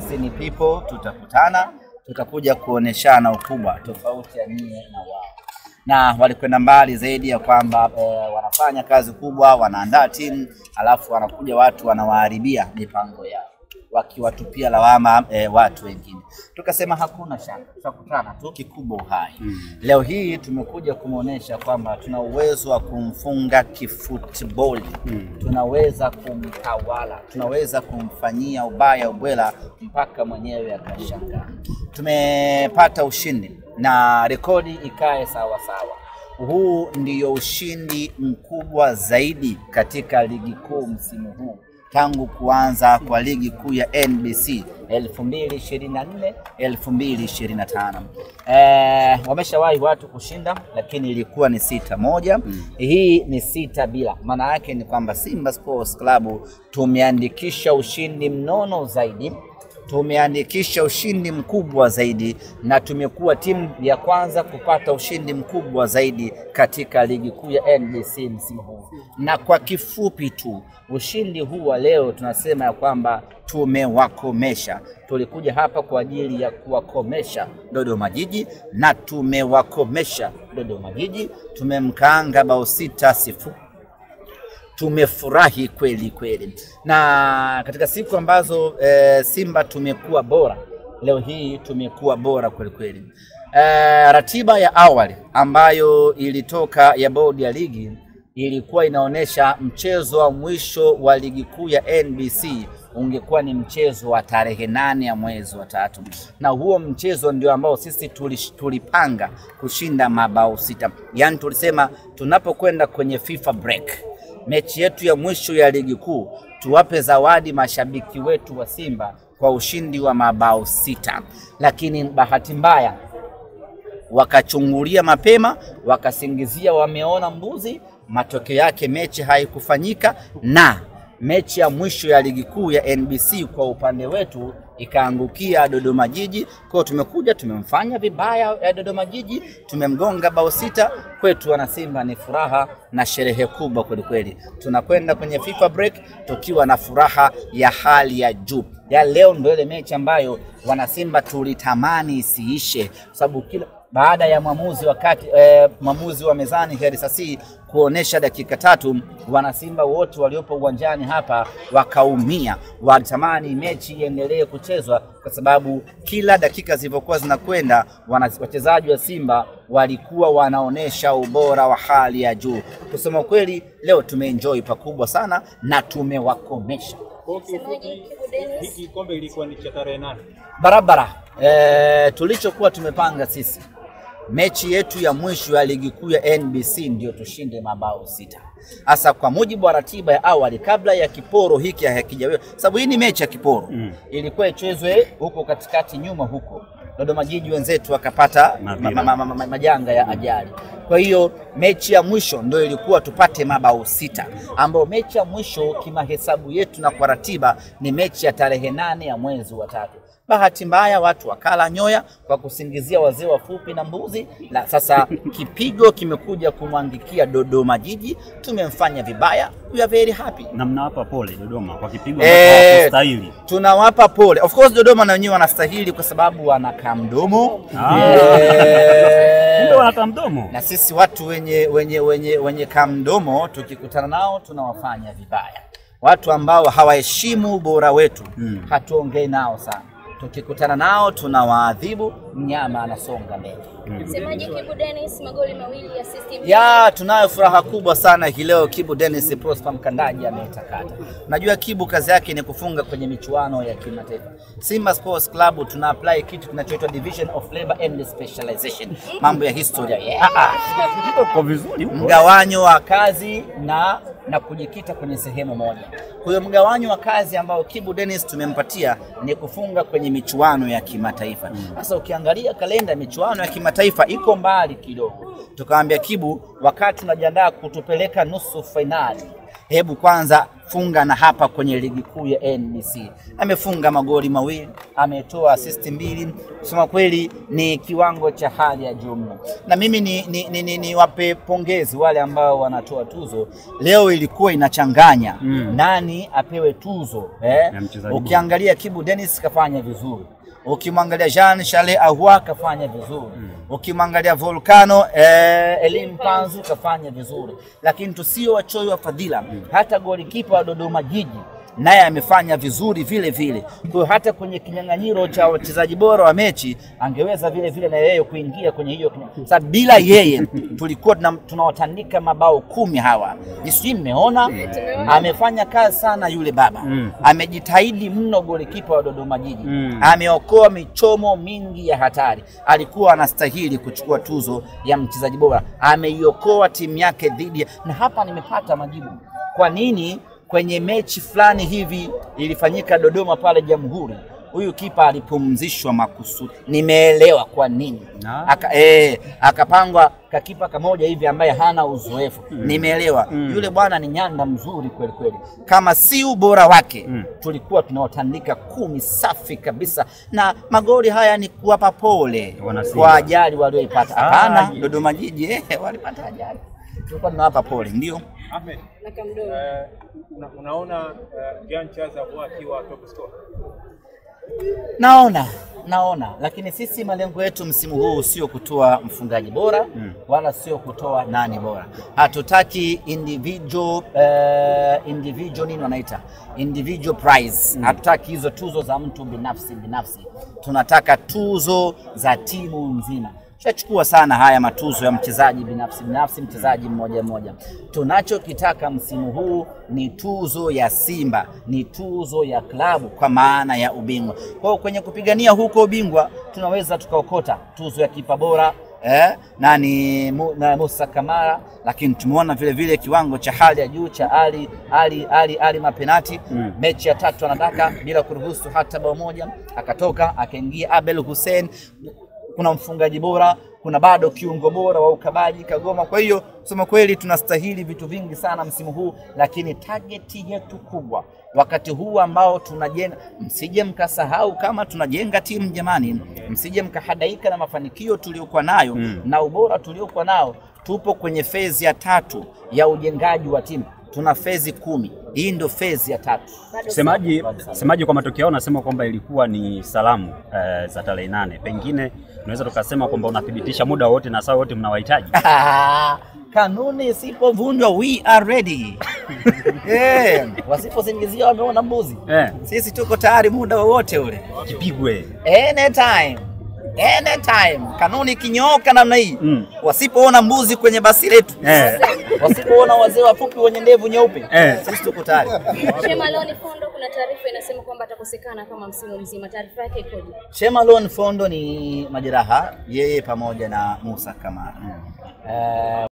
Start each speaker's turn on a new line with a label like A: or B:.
A: sisi ni people, tutakutana, tutakuja kuoneshana ukubwa tofauti ya nyie na wao. Na walikwenda mbali zaidi ya kwamba wanafanya kazi kubwa, wanaandaa timu, alafu wanakuja watu wanawaharibia mipango yao, wakiwatupia lawama watu wengine. Tukasema hakuna shaka, tutakutana tu, kikubwa uhai. Leo hii tumekuja kumuonesha kwamba tuna uwezo wa kumfunga kifutboli, tunaweza kumtawala, tunaweza kumfanyia ubaya ubwela mpaka mwenyewe akashangaa. Tumepata ushindi na rekodi ikae sawa sawa. Huu ndio ushindi mkubwa zaidi katika ligi kuu msimu huu tangu kuanza kwa ligi kuu ya NBC 2024-2025. Wameshawahi watu kushinda, lakini ilikuwa ni 6-1. Hii ni 6-0. Maana yake ni kwamba Simba Sports Club tumeandikisha ushindi mnono zaidi, tumeandikisha ushindi mkubwa zaidi, na tumekuwa timu ya kwanza kupata ushindi mkubwa zaidi katika ligi kuu ya NBC msimu huu. Na kwa kifupi tu, ushindi huu wa leo tunasema ya kwamba tumewakomesha. Tulikuja hapa kwa ajili ya kuwakomesha Dodoma Jiji, na tumewakomesha Dodoma Jiji. Tumemkaanga bao 6-0. Tumefurahi kweli kweli. Na katika siku ambazo Simba tumekuwa bora, leo hii tumekuwa bora kweli kweli. Ratiba ya awali ambayo ilitoka ya bodi ya ligi ilikuwa inaonesha mchezo wa mwisho wa ligi kuu ya NBC ungekuwa ni mchezo wa tarehe 8 ya mwezi wa 3. Na huo mchezo ndio ambao sisi tulipanga kushinda mabao 6. Yaani tulisema tunapokwenda kwenye FIFA break, mechi yetu ya mwisho ya ligi kuu, tuwape zawadi mashabiki wetu wa Simba kwa ushindi wa mabao 6. Lakini bahati mbaya wakachungulia mapema, wakasingizia wameona mbuzi. Matokeo yake mechi haikufanyika, na mechi ya mwisho ya ligi kuu ya NBC kwa upande wetu ikaangukia Dodoma Jiji. Kwa tumekuja tumemfanya vibaya ya Dodoma Jiji, tumemgonga bao 6. Kwetu wana Simba ni furaha na sherehe kubwa kweli kweli. Tunakwenda kwenye FIFA break tukiwa na furaha ya hali ya juu. Ya leo ndio ile mechi ambayo wana Simba tulitamani isiishe, sababu kila baada ya mwamuzi wa mezani Herisasi kuonesha dakika 3, wana Simba wote waliopo uwanjani hapa wakaumia. Walitamani mechi iendelee kuchezwa kwa sababu kila dakika zilizokuwa zinakwenda wachezaji wa Simba walikuwa wanaonesha ubora wa hali ya juu. Kusema kweli leo tumeenjoy pakubwa sana na tumewakomesha.
B: Hiki kombe ilikuwa ni cha tarehe 8.
A: Barabara. Tulichokuwa tumepanga sisi, mechi yetu ya mwisho ya ligi kuu ya NBC ndio tushinde mabao 6. Hasa kwa mujibu wa ratiba ya awali, kabla ya kiporo hiki hakijawepo, sababu hii ni mechi ya kiporo. Ilikuwa ichezwe huko katikati nyuma huko. Dodoma Jiji wenzetu wakapata majanga ya ajali. Kwa hiyo mechi ya mwisho ndio ilikuwa tupate mabao 6, ambao mechi ya mwisho kimahesabu yetu na kwa ratiba ni mechi ya tarehe 8 ya mwezi wa 3. Bahati mbaya watu wakala nyoya kwa kusingizia wazee wafupi na mbuzi. Na sasa kipigo kimekuja kumwangikia Dodoma Jiji, tumemfanya vibaya. We are very happy.
C: Na mnawapa pole Dodoma kwa kipigo ambacho hawastahili.
A: Tunawapa pole. Of course Dodoma na wenyewe wanastahili kwa sababu wanakaa mdomo.
C: Ndio wanakaa mdomo.
A: Na sisi watu wenye kamdomo tukikutana nao tunawafanya vibaya. Watu ambao hawaheshimu ubora wetu hatuongei nao sana. Tukikutana nao tunawaadhibu, mnyama anasonga mbele.
D: Msemaji Kibu Dennis, magoli 2 assist.
A: Ya, tunayo furaha kubwa sana hii leo. Kibu Dennis Prosper Mkandaji ametakata. Najua Kibu kazi yake ni kufunga kwenye michuano ya kimataifa. Simba Sports Club tuna apply kitu kinachoitwa Division of Labor and Specialization. Mambo ya historia.
C: Kwa vizuri huko.
A: Mgawanyo wa kazi na kujikita kwenye sehemu moja. Kwa hiyo mgawanyo wa kazi ambao Kibu Dennis tumempatia ni kufunga kwenye michuano ya kimataifa. Sasa ukiangalia kalenda ya michuano ya kimataifa iko mbali kidogo. Tukamwambia Kibu, wakati tunajiandaa kutupeleka nusu finali, hebu kwanza funga na hapa kwenye ligi kuu ya NBC. Amefunga magoli mawili, ametoa assist mbili. Kusema kweli ni kiwango cha hali ya juu mno. Na mimi ni wape pongezi wale ambao wanatoa tuzo. Leo ilikuwa inachanganya nani apewe tuzo. Ukiangalia Kibu Dennis kafanya vizuri. Ukimwangalia Jean Charles Ahoua kafanya vizuri. Ukimwangalia Volcano Elim Panzu kafanya vizuri. Lakini tusio wachoyo wa fadhila, hata golikipa wa Dodoma Jiji naye amefanya vizuri vile vile. Kwa hiyo hata kwenye kinyang'anyiro cha wachezaji bora wa mechi angeweza vile vile na yeye kuingia kwenye hiyo. Sababu bila yeye tulikuwa tunawatandika mabao 10 hawa. Nisii mmeona amefanya kazi sana yule baba. Amejitahidi mno golikipa wa Dodoma Jiji. Ameokoa michomo mingi ya hatari. Alikuwa anastahili kuchukua tuzo ya mchezaji bora. Ameiokoa timu yake dhidi na hapa nimepata majibu. Kwa nini kwenye mechi fulani hivi ilifanyika Dodoma pale Jamhuri, huyu kipa alipumzishwa makusudi? Nimeelewa kwa nini. Akapangwa kakipa kamoja hivi ambaye hana uzoefu. Nimeelewa. Yule bwana ni nyanda mzuri kweli kweli. Kama si ubora wake tulikuwa tunawatandika 10 safi kabisa. Na magoli haya ni kuwapa pole kwa ajali walioipata. Hapana, Dodoma Jiji walipata ajali. Tulikuwa tunawapa pole, ndio.
B: Ahmed, unaona Jean Charles Ahoua akiwa top scorer?
A: Naona, lakini sisi malengo yetu msimu huu sio kutoa mfungaji bora wala sio kutoa nani bora. Hatutaki individual nini wanaita individual prize. Hatutaki hizo tuzo za mtu binafsi. Tunataka tuzo za timu nzima. Tunachukua sana haya matuzo ya mchezaji binafsi, mchezaji mmoja. Tunachokitaka msimu huu ni tuzo ya Simba, ni tuzo ya klabu kwa maana ya ubingwa. Kwa hiyo kwenye kupigania huko ubingwa tunaweza tukaokota tuzo ya kipa bora na Musa Kamara, lakini tumeona vile vile kiwango cha hali ya juu cha Ali mapenati. Mechi ya 3 anataka bila kuruhusu hata bao moja, akatoka akaingia Abel Hussein. Kuna mfungaji bora, kuna bado kiungo bora wa ukabaji Kagoma. Kwa hiyo kusema kweli tunastahili vitu vingi sana msimu huu, lakini target yetu kubwa wakati huu ambao tunajenga, msije mkasahau kama tunajenga timu jamani, msije mkahadaika na mafanikio tuliokuwa nayo na ubora tuliokuwa nao. Tupo kwenye phase ya 3 ya ujengaji wa timu. Tuna phase 10. Hii ndio phase ya 3.
C: Semaji kwa matokeo unasema kwamba ilikuwa ni salamu za tarehe 8. Pengine tunaweza tukasema kwamba unathibitisha muda wote na saa wote mnawahitaji.
A: Kanuni isipovunjwa we are ready. Wasipozingizia wameona mbuzi. Sisi tuko tayari muda wote ule.
C: Kipigwe.
A: Anytime. Kanuni kinyooka namna hii. Wasipoona mbuzi kwenye basi letu. Wasipoona wazee wafupi wenye ndevu nyeupe. Sisi tuko tayari.
D: Shemalon Fondo, kuna taarifa inasema kwamba atakosekana kama msimu mzima. Taarifa yake ikoje?
A: Shemalon Fondo ni majeraha, yeye pamoja na Musa Kamara.